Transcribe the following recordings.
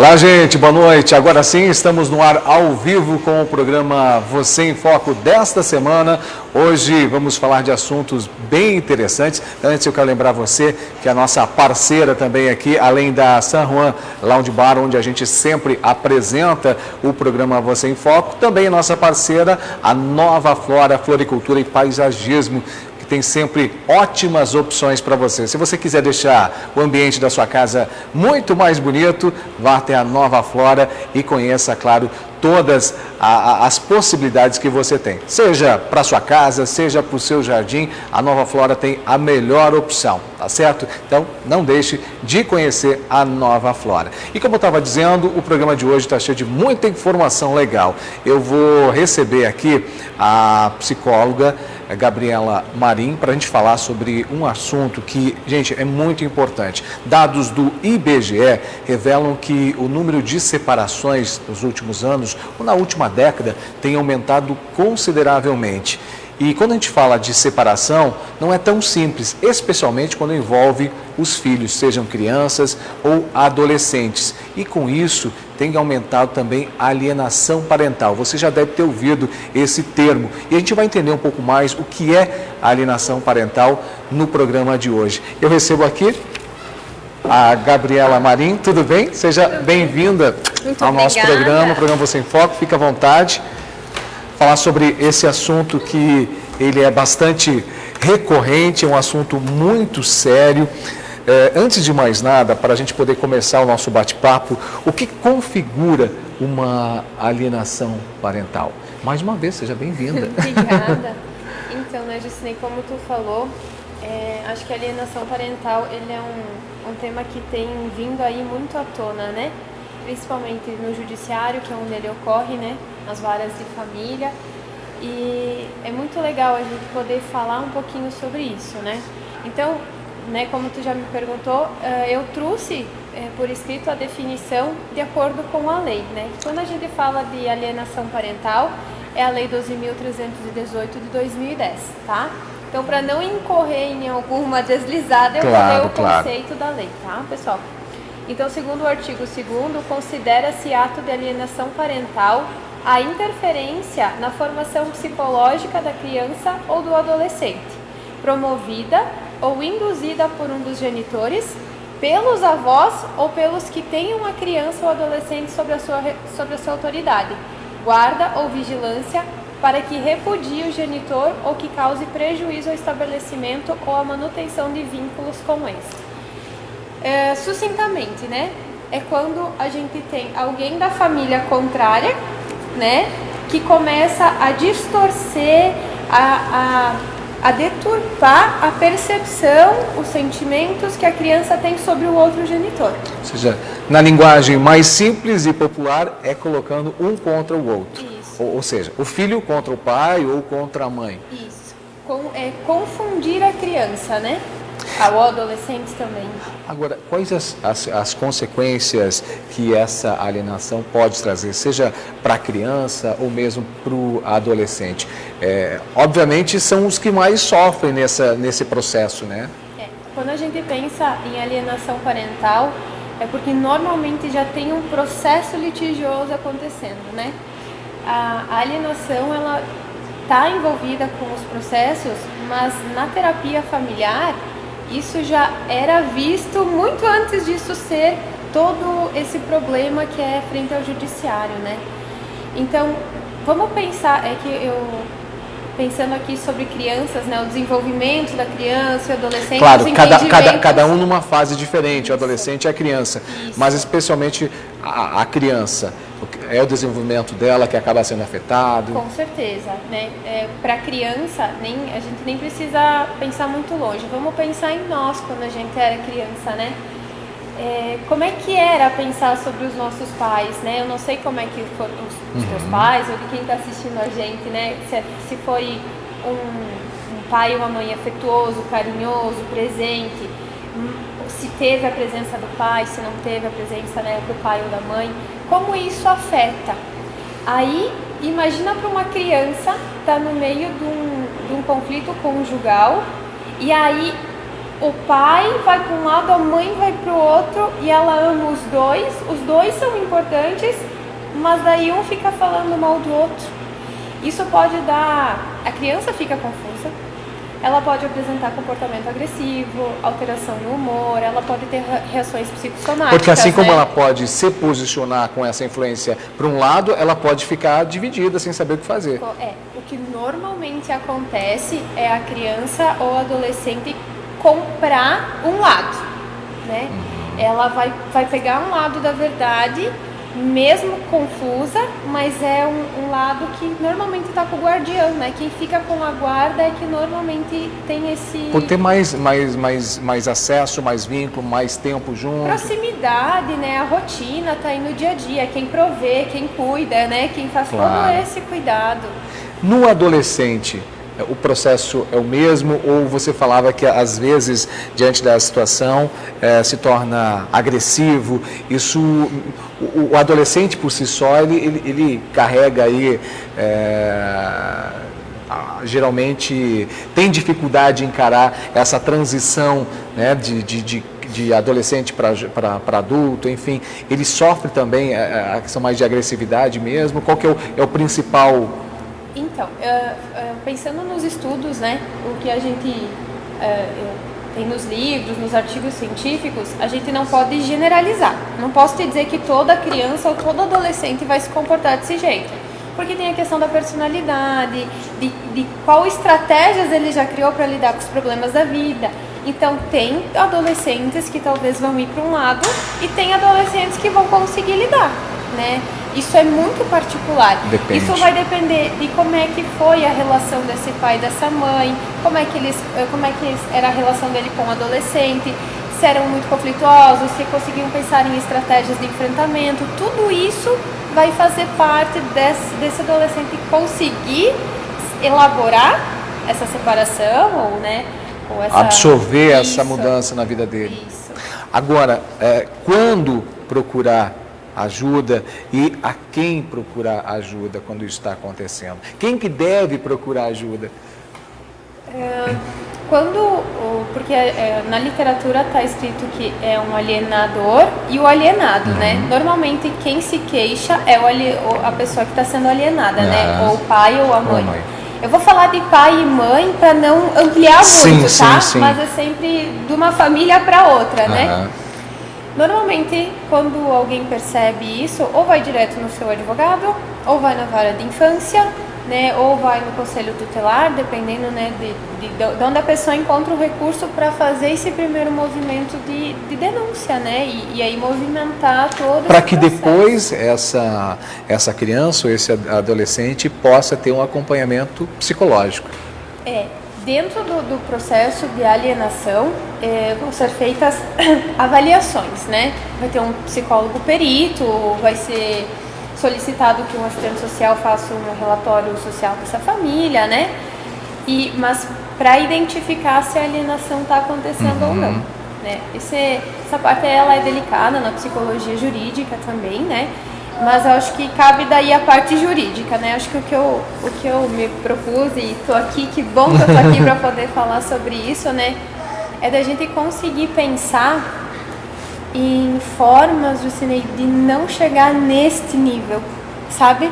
Olá, gente, boa noite. Agora sim, estamos no ar ao vivo com o programa Você em Foco desta semana. Hoje vamos falar de assuntos bem interessantes. Antes eu quero lembrar você que a nossa parceira também aqui, além da San Juan Lounge Bar, onde a gente sempre apresenta o programa Você em Foco, também a nossa parceira, a Nova Flora, Floricultura e Paisagismo, que tem sempre ótimas opções para você. Se você quiser deixar o ambiente da sua casa muito mais bonito, vá até a Nova Flora e conheça, claro, todas as possibilidades que você tem. Seja para sua casa, seja para o seu jardim, a Nova Flora tem a melhor opção, tá certo? Então, não deixe de conhecer a Nova Flora. E como eu estava dizendo, o programa de hoje está cheio de muita informação legal. Eu vou receber aqui a psicóloga Gabriela Marim para a gente falar sobre um assunto que, gente, é muito importante. Dados do IBGE revelam que o número de separações nos últimos anos, ou na última década, tem aumentado consideravelmente. E quando a gente fala de separação, não é tão simples, especialmente quando envolve os filhos, sejam crianças ou adolescentes. E com isso, tem aumentado também a alienação parental. Você já deve ter ouvido esse termo. E a gente vai entender um pouco mais o que é a alienação parental no programa de hoje. Eu recebo aqui a Gabriela Marim. Tudo bem? Seja bem-vinda ao nosso programa Você em Foco. Fica à vontade. Falar sobre esse assunto que ele é bastante recorrente, é um assunto muito sério. Antes de mais nada, para a gente poder começar o nosso bate-papo, o que configura uma alienação parental? Mais uma vez, seja bem-vinda. Obrigada. Então, né, Justinei, como tu falou, acho que a alienação parental ele é um tema que tem vindo aí muito à tona, né? Principalmente no judiciário, que é onde ele ocorre, né? Nas varas de família. E é muito legal a gente poder falar um pouquinho sobre isso, né? Então, né, como tu já me perguntou, eu trouxe por escrito a definição de acordo com a lei, né? Quando a gente fala de alienação parental, é a Lei 12.318 de 2010, tá? Então, para não incorrer em alguma deslizada, eu vou ler o conceito da lei, tá, pessoal? Então, segundo o artigo 2º, considera-se ato de alienação parental a interferência na formação psicológica da criança ou do adolescente, promovida ou induzida por um dos genitores, pelos avós ou pelos que tenham a criança ou adolescente sobre a sua autoridade, guarda ou vigilância, para que repudie o genitor ou que cause prejuízo ao estabelecimento ou à manutenção de vínculos com este. Sucintamente, né? É quando a gente tem alguém da família contrária, né? Que começa a distorcer, a deturpar a percepção, os sentimentos que a criança tem sobre o outro genitor. Ou seja, na linguagem mais simples e popular, é colocando um contra o outro. Isso. Ou seja, o filho contra o pai ou contra a mãe. Isso. Confundir a criança, né? Ao adolescente também. Agora, quais as consequências que essa alienação pode trazer, seja para a criança ou mesmo para o adolescente? Obviamente, são os que mais sofrem nesse processo, né? Quando a gente pensa em alienação parental, é porque normalmente já tem um processo litigioso acontecendo, né? A alienação, ela está envolvida com os processos, mas na terapia familiar, isso já era visto muito antes disso ser todo esse problema que é frente ao judiciário, né? Então, vamos pensar, pensando aqui sobre crianças, né? O desenvolvimento da criança e adolescente. Claro, cada um numa fase diferente, o adolescente e a criança. Isso. Mas especialmente a criança. É o desenvolvimento dela que acaba sendo afetado? Com certeza, né? Para a criança, a gente nem precisa pensar muito longe. Vamos pensar em nós quando a gente era criança, né? Como é que era pensar sobre os nossos pais, né? Eu não sei como é que foram os teus pais ou de quem está assistindo a gente, né? Se foi um pai ou uma mãe afetuoso, carinhoso, presente, se teve a presença do pai, se não teve a presença, né, do pai ou da mãe, como isso afeta. Aí, imagina para uma criança estar no meio de um conflito conjugal e aí o pai vai para um lado, a mãe vai para o outro e ela ama os dois são importantes, mas daí um fica falando mal do outro. Isso pode dar... A criança fica confusa, ela pode apresentar comportamento agressivo, alteração no humor, ela pode ter reações psicossomáticas. Porque assim como ela pode se posicionar com essa influência para um lado, ela pode ficar dividida sem saber o que fazer. O que normalmente acontece é a criança ou adolescente comprar um lado, né? Ela vai pegar um lado da verdade, mesmo confusa, mas é um lado que normalmente está com o guardião, né? Quem fica com a guarda é que normalmente tem esse... Por ter mais acesso, mais vínculo, mais tempo junto. Proximidade, né? A rotina está aí no dia a dia, quem provê, quem cuida, né? Quem faz todo esse cuidado. No adolescente, o processo é o mesmo, ou você falava que às vezes, diante da situação, se torna agressivo? Isso, o adolescente por si só, ele carrega aí, geralmente tem dificuldade em encarar essa transição, né, de adolescente para adulto, enfim, ele sofre também a questão mais de agressividade mesmo? Qual que é o principal... Então, pensando nos estudos, né, o que a gente tem nos livros, nos artigos científicos, a gente não pode generalizar. Não posso te dizer que toda criança ou todo adolescente vai se comportar desse jeito. Porque tem a questão da personalidade, de qual estratégias ele já criou para lidar com os problemas da vida. Então, tem adolescentes que talvez vão ir para um lado e tem adolescentes que vão conseguir lidar, né? Isso é muito particular. Depende. Isso vai depender de como é que foi a relação desse pai e dessa mãe, como é que era a relação dele com o adolescente, se eram muito conflituosos, se conseguiam pensar em estratégias de enfrentamento. Tudo isso vai fazer parte desse adolescente conseguir elaborar essa separação ou, né, absorver essa mudança na vida dele. Isso. Agora, quando procurar ajuda e a quem procurar ajuda quando isso está acontecendo? Quem que deve procurar ajuda? Porque na literatura está escrito que é um alienador e o alienado, né? Normalmente quem se queixa é a pessoa que está sendo alienada, né? Ou o pai ou a mãe. Eu vou falar de pai e mãe para não ampliar muito, tá? Sim. Mas é sempre de uma família para outra, né? Normalmente, quando alguém percebe isso, ou vai direto no seu advogado, ou vai na vara de infância, né, ou vai no conselho tutelar, dependendo, né, de onde a pessoa encontra o recurso para fazer esse primeiro movimento de denúncia, né, e aí movimentar todo para que depois essa criança ou esse adolescente possa ter um acompanhamento psicológico. Dentro do processo de alienação, vão ser feitas avaliações, né? Vai ter um psicólogo perito, vai ser solicitado que um assistente social faça um relatório social dessa família, né? Mas para identificar se a alienação está acontecendo ou não, né? Essa parte ela é delicada na psicologia jurídica também, né? Mas eu acho que cabe daí a parte jurídica, né? Acho que o que eu me propus e estou aqui, que bom que eu estou aqui para poder falar sobre isso, né? É da gente conseguir pensar em formas, Jucinei, de não chegar neste nível, sabe?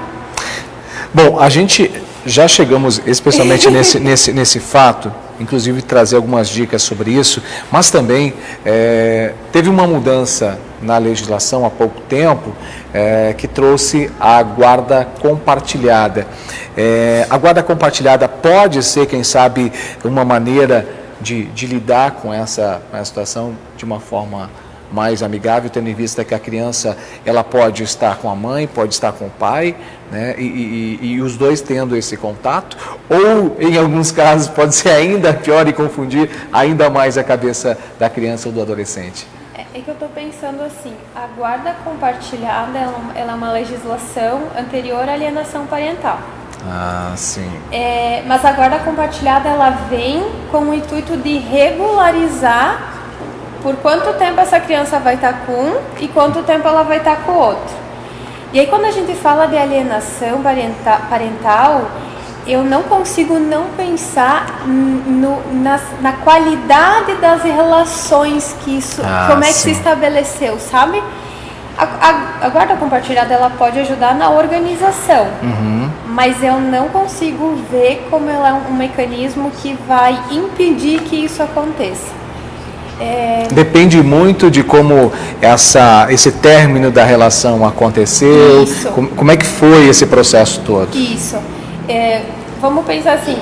Bom, a gente já chegamos especialmente nesse fato, inclusive trazer algumas dicas sobre isso, mas também teve uma mudança na legislação há pouco tempo que trouxe a guarda compartilhada. A guarda compartilhada pode ser, quem sabe, uma maneira de lidar com essa situação de uma forma mais amigável, tendo em vista que a criança ela pode estar com a mãe, pode estar com o pai, né, e os dois tendo esse contato, ou em alguns casos pode ser ainda pior e confundir ainda mais a cabeça da criança ou do adolescente. É que eu estou pensando assim, a guarda compartilhada ela é uma legislação anterior à alienação parental. Ah, sim. Mas a guarda compartilhada ela vem com o intuito de regularizar por quanto tempo essa criança vai estar com um e quanto tempo ela vai estar com o outro. E aí quando a gente fala de alienação parental, eu não consigo não pensar na qualidade das relações que isso, como é que se estabeleceu, sabe? A guarda compartilhada, ela pode ajudar na organização, mas eu não consigo ver como ela é um mecanismo que vai impedir que isso aconteça. Depende muito de como esse término da relação aconteceu, como é que foi esse processo todo. Isso. Vamos pensar assim,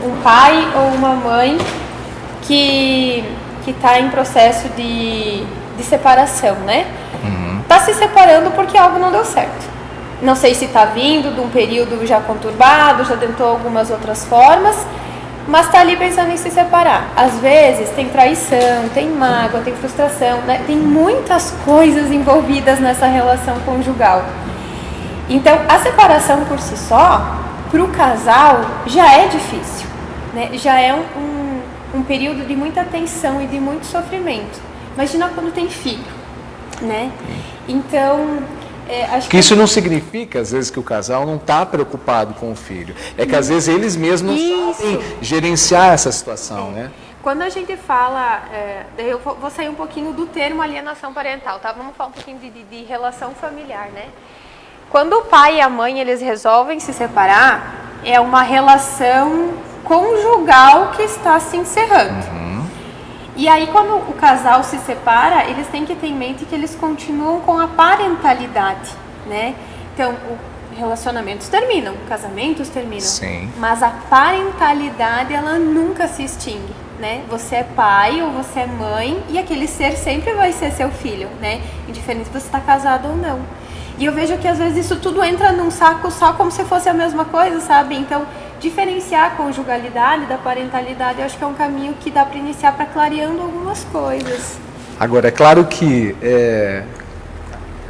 um pai ou uma mãe que está em processo de separação, né? Está se separando porque algo não deu certo. Não sei se está vindo de um período já conturbado, já tentou algumas outras formas, mas está ali pensando em se separar. Às vezes tem traição, tem mágoa, tem frustração, né? Tem muitas coisas envolvidas nessa relação conjugal. Então, a separação por si só, para o casal, já é difícil, né? Já é um período de muita tensão e de muito sofrimento. Imagina quando tem filho, né? Então, acho que isso não significa, às vezes, que o casal não está preocupado com o filho. É que, às vezes, eles mesmos não sabem gerenciar essa situação, né? Quando a gente fala, eu vou sair um pouquinho do termo alienação parental, tá? Vamos falar um pouquinho de relação familiar, né? Quando o pai e a mãe, eles resolvem se separar, é uma relação conjugal que está se encerrando. E aí, quando o casal se separa, eles têm que ter em mente que eles continuam com a parentalidade, né? Então, relacionamentos terminam, casamentos terminam. Sim. Mas a parentalidade, ela nunca se extingue, né? Você é pai ou você é mãe e aquele ser sempre vai ser seu filho, né? Indiferente se você está casado ou não. E eu vejo que às vezes isso tudo entra num saco só como se fosse a mesma coisa, sabe? Então, diferenciar a conjugalidade da parentalidade, eu acho que é um caminho que dá para iniciar para clareando algumas coisas. Agora, é claro que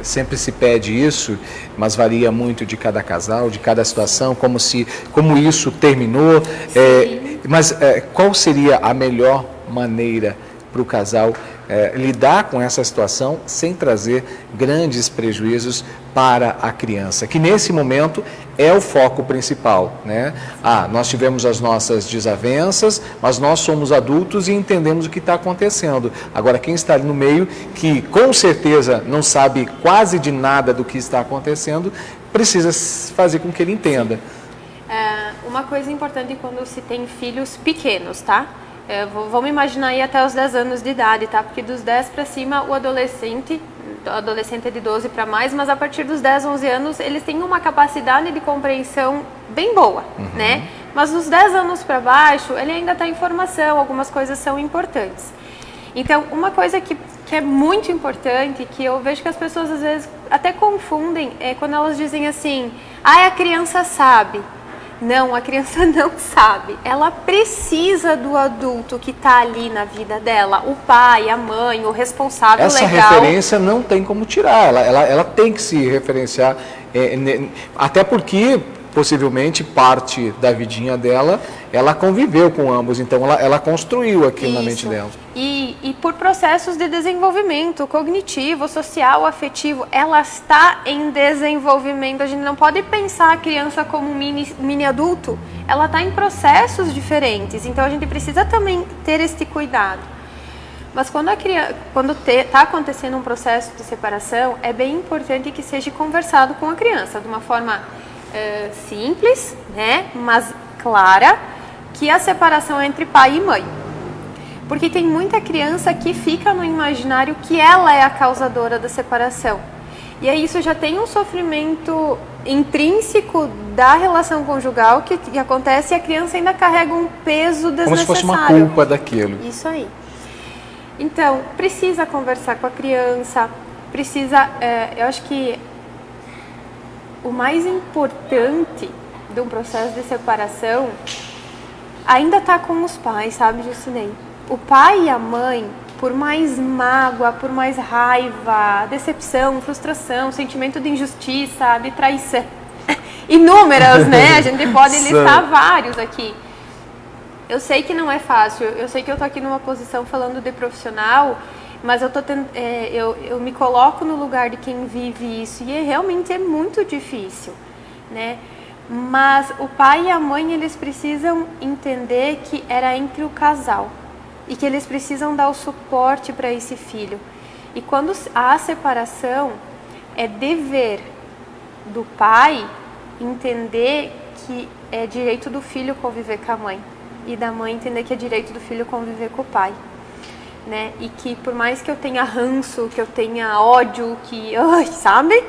sempre se pede isso, mas varia muito de cada casal, de cada situação, como isso terminou. Mas qual seria a melhor maneira para o casal lidar com essa situação sem trazer grandes prejuízos para a criança, que nesse momento é o foco principal, né? Nós tivemos as nossas desavenças, mas nós somos adultos e entendemos o que está acontecendo. Agora, quem está ali no meio, que com certeza não sabe quase de nada do que está acontecendo, precisa fazer com que ele entenda. Uma coisa importante quando se tem filhos pequenos, tá? Vamos imaginar aí até os 10 anos de idade, tá? Porque dos 10 para cima, o adolescente é de 12 para mais, mas a partir dos 10, 11 anos, eles têm uma capacidade de compreensão bem boa, né? Mas dos 10 anos para baixo, ele ainda está em formação, algumas coisas são importantes. Então, uma coisa que é muito importante, que eu vejo que as pessoas às vezes até confundem, é quando elas dizem assim, a criança sabe. Não, a criança não sabe. Ela precisa do adulto que está ali na vida dela. O pai, a mãe, o responsável legal. Essa referência não tem como tirar. Ela tem que se referenciar. Até porque, possivelmente, parte da vidinha dela, ela conviveu com ambos. Então, ela construiu aquilo na mente dela. E por processos de desenvolvimento cognitivo, social, afetivo, ela está em desenvolvimento. A gente não pode pensar a criança como um mini adulto. Ela está em processos diferentes. Então, a gente precisa também ter este cuidado. Mas quando está acontecendo um processo de separação, é bem importante que seja conversado com a criança de uma forma simples, né, mas clara, que a separação é entre pai e mãe. Porque tem muita criança que fica no imaginário que ela é a causadora da separação. E aí isso já tem um sofrimento intrínseco da relação conjugal que acontece e a criança ainda carrega um peso desnecessário. Como se fosse uma culpa daquilo. Isso aí. Então, precisa conversar com a criança, precisa... eu acho que o mais importante de um processo de separação ainda está com os pais, sabe, Jucinei? O pai e a mãe, por mais mágoa, por mais raiva, decepção, frustração, sentimento de injustiça, de traição, inúmeras, né? A gente pode listar vários aqui. Eu sei que não é fácil, eu sei que eu tô aqui numa posição falando de profissional, mas eu me coloco no lugar de quem vive isso e realmente é muito difícil, né? mas o pai e a mãe, eles precisam entender que era entre o casal e que eles precisam dar o suporte para esse filho. E quando há separação, é dever do pai entender que é direito do filho conviver com a mãe e da mãe entender que é direito do filho conviver com o pai, né? E que por mais que eu tenha ranço, que eu tenha ódio, que, sabe?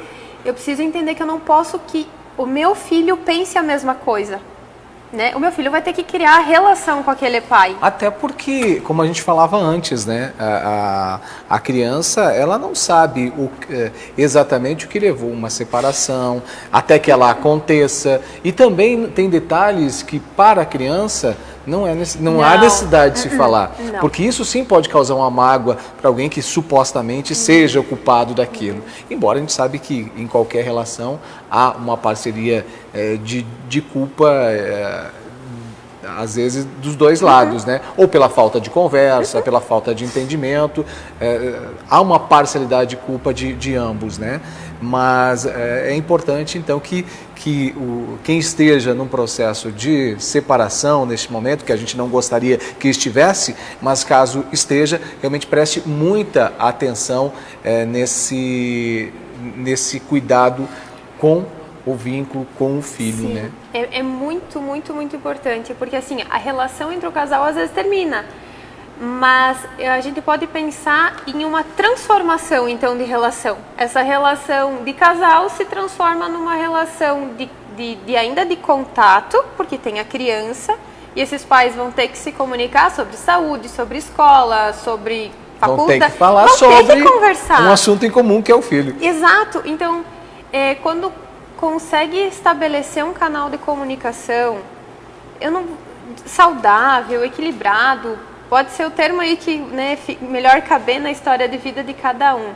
Eu preciso entender que eu não posso que o meu filho pense a mesma coisa, né? O meu filho vai ter que criar relação com aquele pai. Até porque, como a gente falava antes, né, a criança, ela não sabe exatamente o que levou uma separação, até que ela aconteça. E também tem detalhes que para a criança não há necessidade de se falar. Não. Porque isso sim pode causar uma mágoa para alguém que supostamente seja o culpado daquilo. Embora a gente sabe que em qualquer relação há uma parceria de culpa, às vezes dos dois lados, né? Ou pela falta de conversa, pela falta de entendimento, há uma parcialidade de culpa de ambos, né? Mas é importante então que quem esteja num processo de separação neste momento, que a gente não gostaria que estivesse, mas caso esteja, realmente preste muita atenção nesse cuidado com o vínculo com o filho, Sim, né? É muito, muito, muito importante, porque assim, a relação entre o casal às vezes termina, mas a gente pode pensar em uma transformação então de relação. Essa relação de casal se transforma numa relação ainda de contato, porque tem a criança, e esses pais vão ter que se comunicar sobre saúde, sobre escola, sobre faculdade. Vão ter que falar sobre um assunto em comum que é o filho. Exato, então quando consegue estabelecer um canal de comunicação saudável, equilibrado, pode ser o termo aí que, né, melhor caber na história de vida de cada um,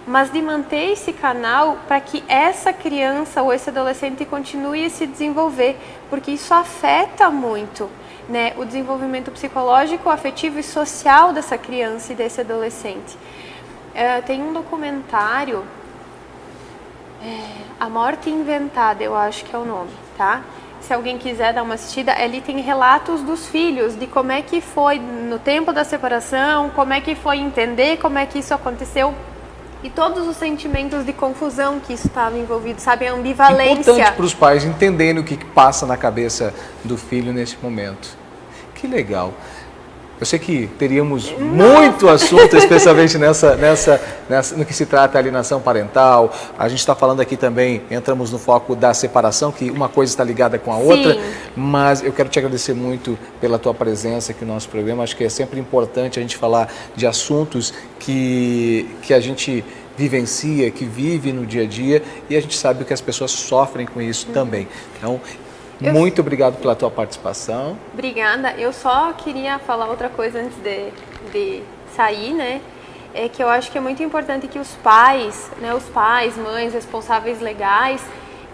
mas de manter esse canal para que essa criança ou esse adolescente continue a se desenvolver, porque isso afeta muito, né, o desenvolvimento psicológico, afetivo e social dessa criança e desse adolescente. Tem um documentário, A Morte Inventada, eu acho que é o nome, tá? Se alguém quiser dar uma assistida, ali tem relatos dos filhos, de como é que foi no tempo da separação, como é que foi entender como é que isso aconteceu e todos os sentimentos de confusão que isso estava envolvido, sabe? A ambivalência. Importante para os pais entenderem o que passa na cabeça do filho nesse momento. Que legal. Eu sei que teríamos muito assunto, especialmente no que se trata de alienação parental. A gente está falando aqui também, entramos no foco da separação, que uma coisa está ligada com a outra. Sim. Mas eu quero te agradecer muito pela tua presença aqui no nosso programa. Acho que é sempre importante a gente falar de assuntos que a gente vivencia, que vive no dia a dia, e a gente sabe que as pessoas sofrem com isso também. Então, muito obrigado pela tua participação. Obrigada. Eu só queria falar outra coisa antes de sair, né? É que eu acho que é muito importante que os pais, né, mães, responsáveis legais,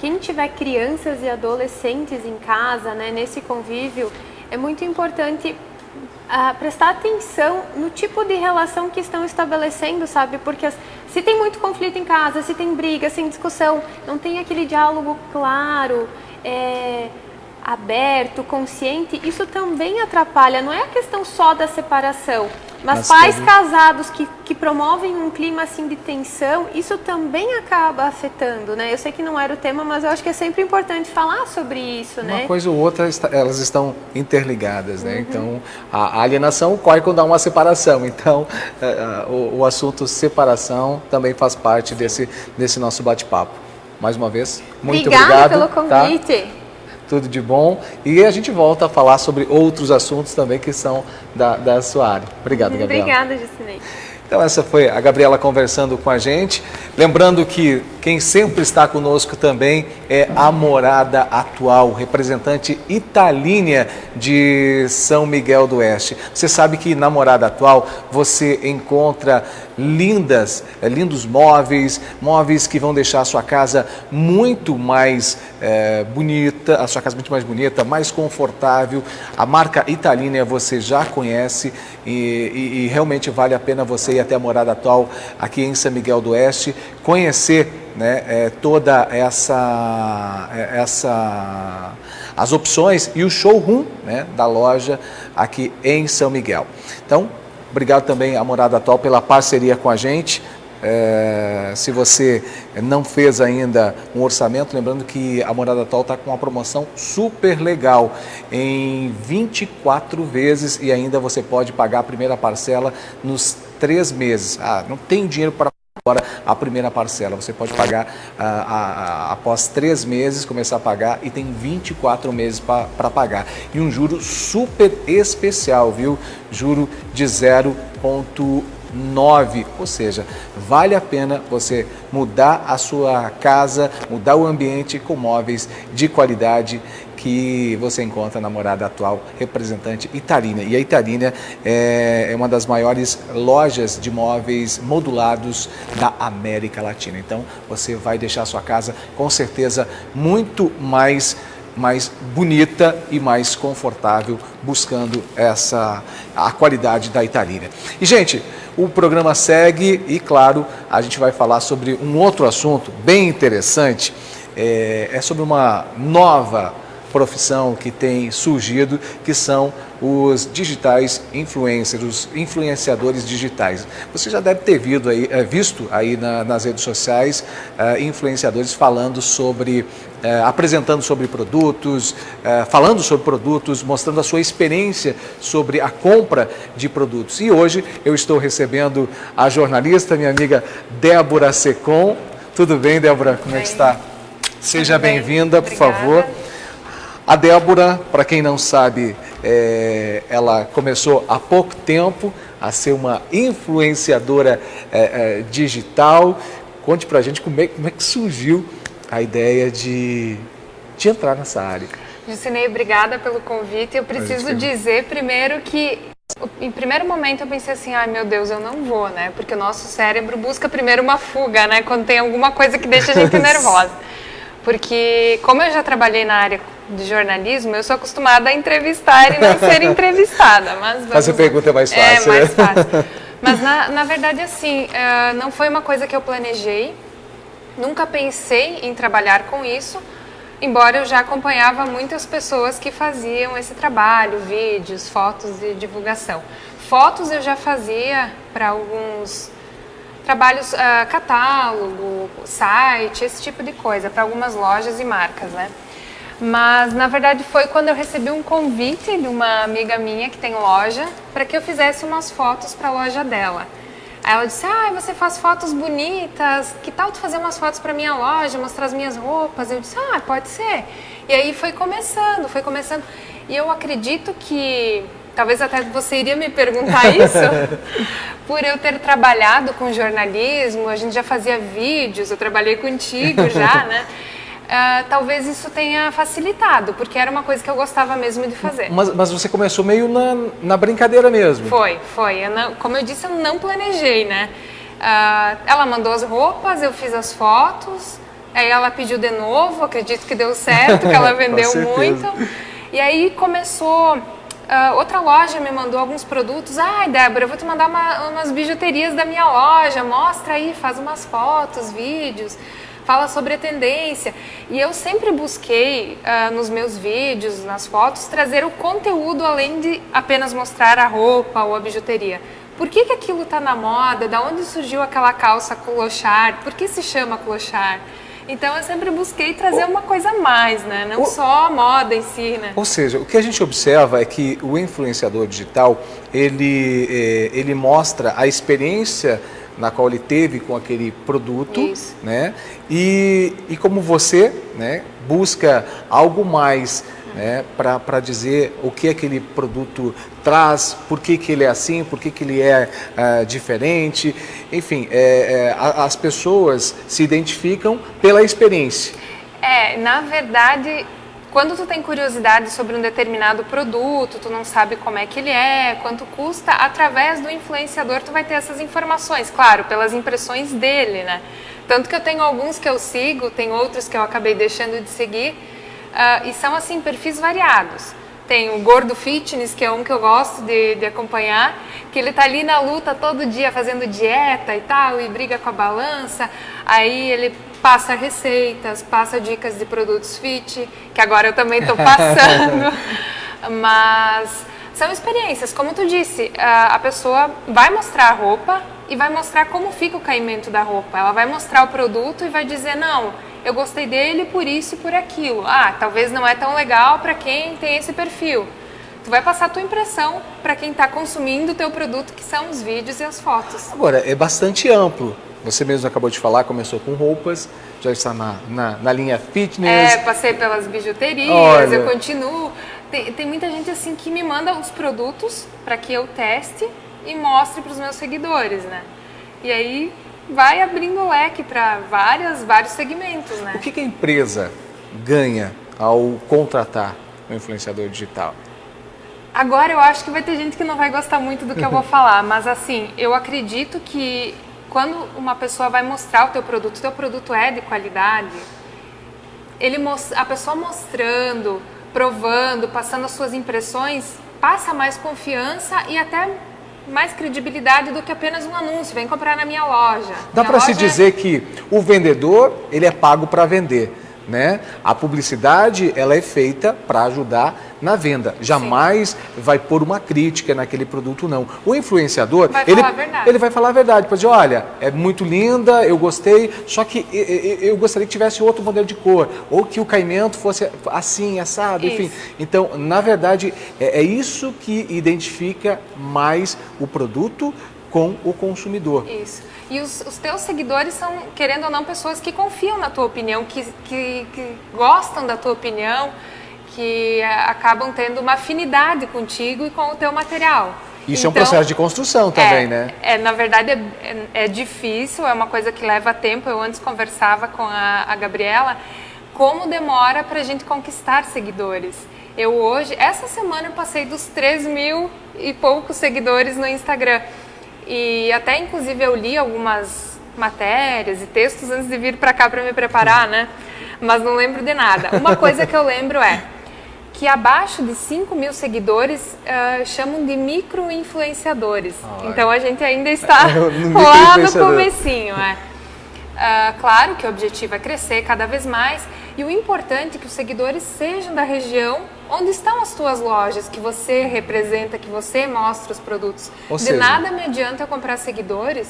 quem tiver crianças e adolescentes em casa, né, nesse convívio, é muito importante prestar atenção no tipo de relação que estão estabelecendo, sabe? Porque se tem muito conflito em casa, se tem briga, se tem discussão, não tem aquele diálogo claro, aberto, consciente, isso também atrapalha. Não é a questão só da separação, mas pais casados que promovem um clima assim de tensão, isso também acaba afetando, né? Eu sei que não era o tema, mas eu acho que é sempre importante falar sobre isso, né? Uma coisa ou outra, elas estão interligadas, né? Então, a alienação ocorre quando há uma separação. Então, o assunto separação também faz parte desse nosso bate-papo. Mais uma vez, muito obrigado pelo convite. Tá? Tudo de bom. E a gente volta a falar sobre outros assuntos também que são da sua área. Obrigado, Gabriela. Obrigada, Justinei. Então essa foi a Gabriela conversando com a gente. Lembrando que quem sempre está conosco também é a Morada Atual, representante Italínia de São Miguel do Oeste. Você sabe que na Morada Atual você encontra lindos móveis que vão deixar a sua casa muito mais bonita, mais confortável. A marca Italínia você já conhece e realmente vale a pena você ir até a Morada Atual aqui em São Miguel do Oeste, conhecer né, as opções e o showroom, né, da loja aqui em São Miguel. Então, obrigado também à Morada Atual pela parceria com a gente. Se você não fez ainda um orçamento, lembrando que a Morada Atual está com uma promoção super legal, em 24 vezes, e ainda você pode pagar a primeira parcela nos 3 meses. Não tem dinheiro para agora a primeira parcela, você pode pagar após 3 meses, começar a pagar, e tem 24 meses para pagar. E um juro super especial, viu? Juro de 0,9, ou seja, vale a pena você mudar a sua casa, mudar o ambiente com móveis de qualidade que você encontra na Morada Atual, representante Itarina. E a Itarina é uma das maiores lojas de móveis modulados da América Latina. Então, você vai deixar a sua casa, com certeza, muito mais bonita e mais confortável, buscando a qualidade da Itarina. E, gente, o programa segue e, claro, a gente vai falar sobre um outro assunto bem interessante, é sobre uma nova profissão que tem surgido, que são os digitais influencers, os influenciadores digitais. Você já deve ter visto aí nas redes sociais influenciadores falando sobre, apresentando sobre produtos, falando sobre produtos, mostrando a sua experiência sobre a compra de produtos. E hoje eu estou recebendo a jornalista, minha amiga Débora Secom. Tudo bem, Débora? Como é que está? Seja bem-vinda, por favor. A Débora, para quem não sabe, ela começou há pouco tempo a ser uma influenciadora digital. Conte para a gente como é que surgiu a ideia de entrar nessa área. Jusinei, obrigada pelo convite. Eu preciso dizer primeiro que, em primeiro momento, eu pensei assim, ai meu Deus, eu não vou, né? Porque o nosso cérebro busca primeiro uma fuga, né? Quando tem alguma coisa que deixa a gente nervosa. Porque, como eu já trabalhei na área de jornalismo, eu sou acostumada a entrevistar e não ser entrevistada. Mas a pergunta é mais fácil. É mais fácil. Mas, na verdade, assim, não foi uma coisa que eu planejei. Nunca pensei em trabalhar com isso, embora eu já acompanhava muitas pessoas que faziam esse trabalho, vídeos, fotos de divulgação. Fotos eu já fazia para alguns trabalhos, catálogo, site, esse tipo de coisa, para algumas lojas e marcas, né? Mas, na verdade, foi quando eu recebi um convite de uma amiga minha que tem loja, para que eu fizesse umas fotos para a loja dela. Aí ela disse, você faz fotos bonitas, que tal tu fazer umas fotos para minha loja, mostrar as minhas roupas? Eu disse, pode ser. E aí foi começando. E eu acredito que, talvez até você iria me perguntar isso, por eu ter trabalhado com jornalismo, a gente já fazia vídeos, eu trabalhei contigo já, né? Talvez isso tenha facilitado, porque era uma coisa que eu gostava mesmo de fazer. Mas você começou meio na brincadeira mesmo. Foi. Como eu disse, eu não planejei, né? Ela mandou as roupas, eu fiz as fotos, aí ela pediu de novo, acredito que deu certo, que ela vendeu muito. E aí começou... outra loja me mandou alguns produtos. Débora, eu vou te mandar umas bijuterias da minha loja, mostra aí, faz umas fotos, vídeos, fala sobre a tendência. E eu sempre busquei, nos meus vídeos, nas fotos, trazer o conteúdo além de apenas mostrar a roupa ou a bijuteria. Por que aquilo está na moda? Da onde surgiu aquela calça clochard? Por que se chama clochard? Então eu sempre busquei trazer uma coisa a mais, né? Não só a moda em si, né? Ou seja, o que a gente observa é que o influenciador digital, ele mostra a experiência na qual ele teve com aquele produto, isso, né? E como você, né, busca algo mais, né, para dizer o que aquele produto traz, por que ele é assim, por que ele é diferente. Enfim, as pessoas se identificam pela experiência. Na verdade, quando tu tem curiosidade sobre um determinado produto, tu não sabe como é que ele é, quanto custa, através do influenciador tu vai ter essas informações, claro, pelas impressões dele, né? Tanto que eu tenho alguns que eu sigo, tem outros que eu acabei deixando de seguir, e são assim, perfis variados. Tem o Gordo Fitness, que é um que eu gosto de acompanhar, que ele tá ali na luta todo dia fazendo dieta e tal, e briga com a balança, aí ele passa receitas, passa dicas de produtos fit, que agora eu também estou passando. Mas são experiências, como tu disse, a pessoa vai mostrar a roupa e vai mostrar como fica o caimento da roupa. Ela vai mostrar o produto e vai dizer, não, eu gostei dele por isso e por aquilo. Ah, talvez não é tão legal para quem tem esse perfil. Tu vai passar a tua impressão para quem está consumindo o teu produto, que são os vídeos e as fotos. Agora, é bastante amplo. Você mesmo acabou de falar, começou com roupas, já está na linha fitness. Passei pelas bijuterias, Olha, eu continuo. Tem muita gente assim que me manda os produtos para que eu teste e mostre para os meus seguidores, né? E aí vai abrindo o leque para vários segmentos, né? O que a empresa ganha ao contratar um influenciador digital? Agora eu acho que vai ter gente que não vai gostar muito do que eu vou falar, mas assim, eu acredito que quando uma pessoa vai mostrar o teu produto é de qualidade, a pessoa mostrando, provando, passando as suas impressões, passa mais confiança e até mais credibilidade do que apenas um anúncio. Vem comprar na minha loja. Dá para se dizer que o vendedor, ele é pago para vender, né? A publicidade, ela é feita para ajudar na venda. Jamais vai pôr uma crítica naquele produto, não. O influenciador, ele vai falar a verdade. Pode dizer, olha, é muito linda, eu gostei, só que eu gostaria que tivesse outro modelo de cor, ou que o caimento fosse assim, assado, enfim. Então, na verdade, é isso que identifica mais o produto com o consumidor. Isso. E os teus seguidores são, querendo ou não, pessoas que confiam na tua opinião, que gostam da tua opinião, que acabam tendo uma afinidade contigo e com o teu material. Isso então, é um processo de construção também, né? Na verdade, é difícil, é uma coisa que leva tempo. Eu antes conversava com a Gabriela, como demora para a gente conquistar seguidores. Eu hoje, essa semana, eu passei dos 3.000 e poucos seguidores no Instagram. E até, inclusive, eu li algumas matérias e textos antes de vir para cá para me preparar, né? Mas não lembro de nada. Uma coisa que eu lembro é que abaixo de 5.000 seguidores chamam de micro-influenciadores. Então, a gente ainda está lá no comecinho, claro que o objetivo é crescer cada vez mais. E o importante é que os seguidores sejam da região onde estão as tuas lojas, que você representa, que você mostra os produtos. De nada me adianta eu comprar seguidores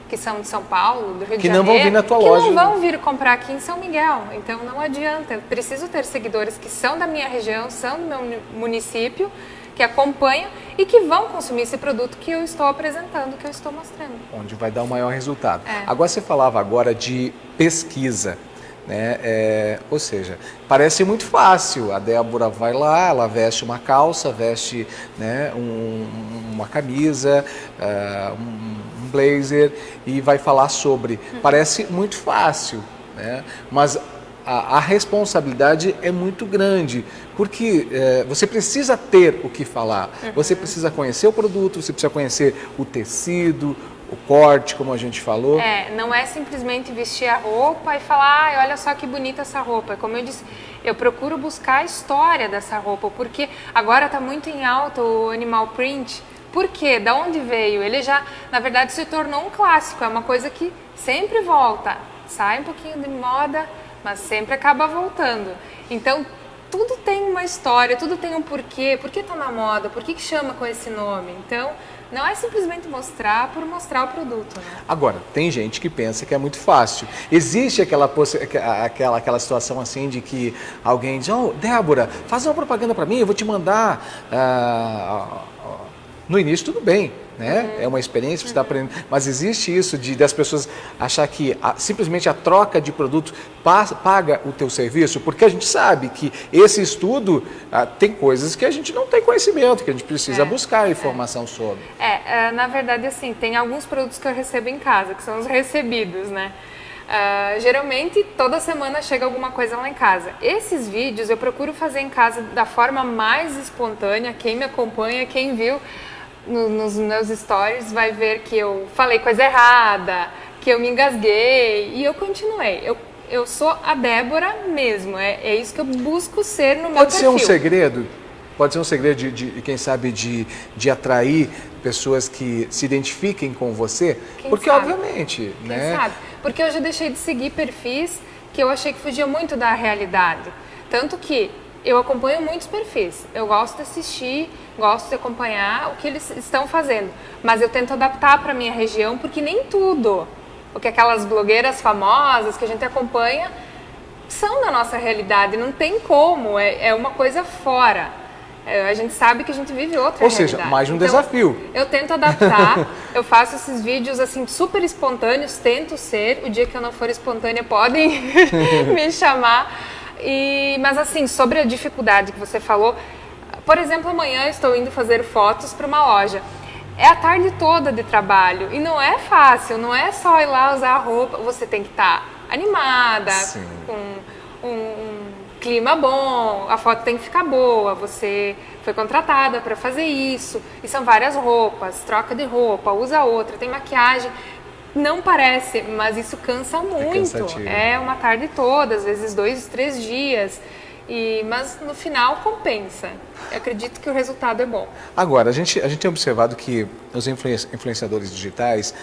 que são de São Paulo, do Rio de Janeiro, não vão vir na tua loja, que não vão vir comprar aqui em São Miguel. Então não adianta. Eu preciso ter seguidores que são da minha região, são do meu município, que acompanham e que vão consumir esse produto que eu estou apresentando, que eu estou mostrando. Onde vai dar o maior resultado. Agora você falava agora de pesquisa. Né? Ou seja, parece muito fácil. A Débora vai lá, ela veste uma calça, veste, né, uma camisa, um blazer e vai falar sobre. Parece muito fácil, né? Mas a responsabilidade é muito grande, porque você precisa ter o que falar, você precisa conhecer o produto, você precisa conhecer o tecido, o corte, como a gente falou. Não é simplesmente vestir a roupa e falar, olha só que bonita essa roupa. Como eu disse, eu procuro buscar a história dessa roupa, porque agora está muito em alta o animal print. Por quê? Da onde veio? Ele já, na verdade, se tornou um clássico, é uma coisa que sempre volta. Sai um pouquinho de moda, mas sempre acaba voltando. Então, tudo tem uma história, tudo tem um porquê. Por que está na moda? Por que chama com esse nome? Então, não é simplesmente mostrar por mostrar o produto, né? Agora, tem gente que pensa que é muito fácil. Existe aquela situação assim de que alguém diz, Débora, faz uma propaganda para mim, eu vou te mandar. No início tudo bem, né? É uma experiência que você está aprendendo. Mas existe isso das pessoas achar que simplesmente a troca de produtos paga o teu serviço, porque a gente sabe que esse estudo tem coisas que a gente não tem conhecimento, que a gente precisa buscar informação sobre. Na verdade, assim, tem alguns produtos que eu recebo em casa, que são os recebidos, né? Geralmente, toda semana chega alguma coisa lá em casa. Esses vídeos eu procuro fazer em casa da forma mais espontânea. Quem me acompanha, quem viu nos meus stories vai ver que eu falei coisa errada, que eu me engasguei e eu continuei. Eu sou a Débora mesmo, é isso que eu busco ser no meu perfil. Pode ser um segredo? Pode ser um segredo quem sabe, de atrair pessoas que se identifiquem com você? Porque, obviamente, Quem né? sabe? porque eu já deixei de seguir perfis que eu achei que fugia muito da realidade. Tanto que eu acompanho muitos perfis, eu gosto de assistir, gosto de acompanhar o que eles estão fazendo, mas eu tento adaptar para a minha região, porque nem tudo o que aquelas blogueiras famosas que a gente acompanha são da nossa realidade, não tem como, é uma coisa fora. A gente sabe que a gente vive outra realidade. Ou seja, mais um desafio. Eu tento adaptar, eu faço esses vídeos assim super espontâneos, tento ser, o dia que eu não for espontânea podem me chamar. Mas assim, sobre a dificuldade que você falou, por exemplo, amanhã eu estou indo fazer fotos para uma loja. É a tarde toda de trabalho e não é fácil, não é só ir lá usar a roupa, você tem que estar animada, Sim. com um clima bom, a foto tem que ficar boa, você foi contratada para fazer isso, e são várias roupas, troca de roupa, usa outra, tem maquiagem. Não parece, mas isso cansa muito. É uma tarde toda, às vezes 2, 3 dias. Mas no final compensa. Eu acredito que o resultado é bom. Agora, a gente tem observado que os influenciadores digitais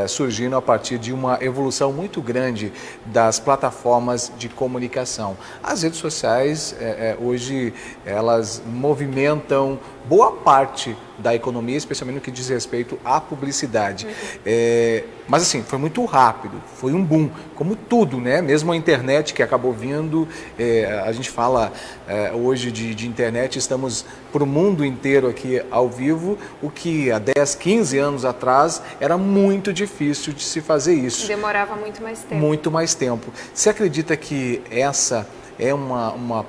surgiram a partir de uma evolução muito grande das plataformas de comunicação. As redes sociais, hoje, elas movimentam boa parte da economia, especialmente no que diz respeito à publicidade. Mas assim, foi muito rápido, foi um boom, como tudo, né? Mesmo a internet que acabou vindo, a gente fala hoje de internet, estamos para o mundo inteiro aqui ao vivo, o que há 10, 15 anos atrás era muito difícil de se fazer isso. Demorava muito mais tempo. Muito mais tempo. Você acredita que essa é uma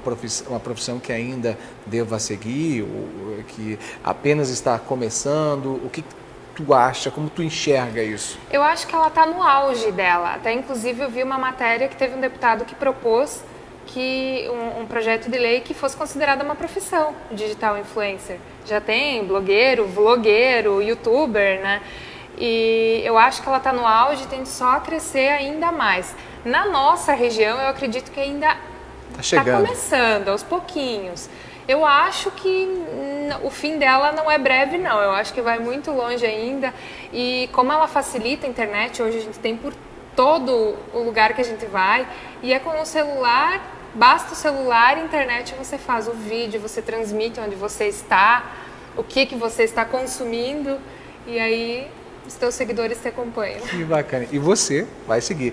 profissão que ainda deva seguir, ou que apenas está começando? O que tu acha, como tu enxerga isso? Eu acho que ela está no auge dela. Até inclusive eu vi uma matéria que teve um deputado que propôs que um projeto de lei que fosse considerada uma profissão, digital influencer. Já tem blogueiro, vlogueiro, youtuber, né? E eu acho que ela está no auge e tende só a crescer ainda mais. Na nossa região, eu acredito que ainda está começando, aos pouquinhos. Eu acho que o fim dela não é breve, não. Eu acho que vai muito longe ainda. E como ela facilita a internet, hoje a gente tem por todo o lugar que a gente vai. E é com o celular, basta o celular e a internet, você faz o vídeo, você transmite onde você está, o que você está consumindo. E aí os teus seguidores te acompanham. Que bacana. E você vai seguir.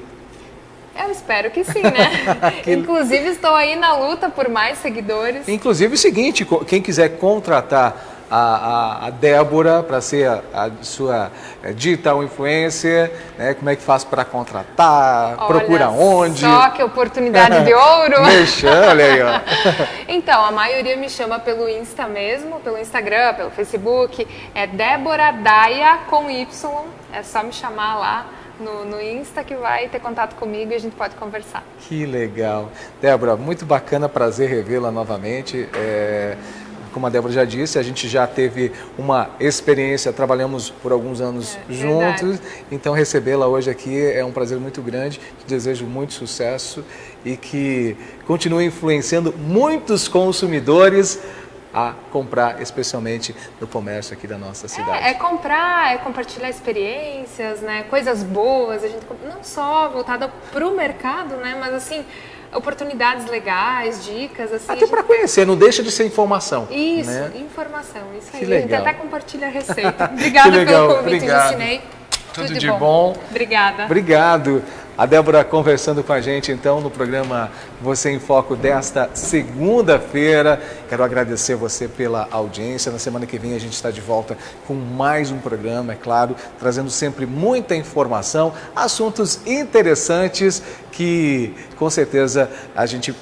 Eu espero que sim, né? Inclusive, estou aí na luta por mais seguidores. Inclusive, o seguinte, quem quiser contratar a Débora para ser a sua digital influencer, né? Como é que faz para contratar? Olha, procura onde? Só que oportunidade de ouro. Mexã, olha aí, ó. Então, a maioria me chama pelo Insta mesmo, pelo Instagram, pelo Facebook. É Débora Daia com Y. É só me chamar lá no Insta que vai ter contato comigo e a gente pode conversar. Que legal. Débora, muito bacana, prazer revê-la novamente. Como a Débora já disse, a gente já teve uma experiência, trabalhamos por alguns anos juntos, verdade. Então recebê-la hoje aqui é um prazer muito grande, te desejo muito sucesso e que continue influenciando muitos consumidores a comprar, especialmente no comércio aqui da nossa cidade. É comprar, é compartilhar experiências, né? Coisas boas, a gente não só voltada para o mercado, né? Mas assim, oportunidades legais, dicas, assim. Até para conhecer, não deixa de ser informação. Isso, né? informação, isso Que aí. legal. A gente até compartilha a receita. Obrigada pelo convite, Jucinei. Tudo de bom. Obrigada. Obrigado. A Débora conversando com a gente, então, no programa Você em Foco desta segunda-feira. Quero agradecer você pela audiência. Na semana que vem a gente está de volta com mais um programa, é claro, trazendo sempre muita informação, assuntos interessantes que, com certeza, a gente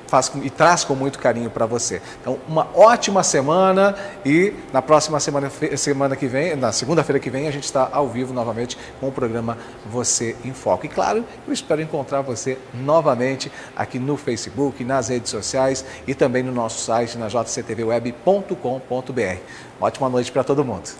faz e traz com muito carinho para você. Então, uma ótima semana e na próxima semana que vem, na segunda-feira que vem, a gente está ao vivo novamente com o programa Você em Foco. E claro, eu espero encontrar você novamente aqui no Facebook, nas redes sociais e também no nosso site, na jctvweb.com.br. Ótima noite para todo mundo.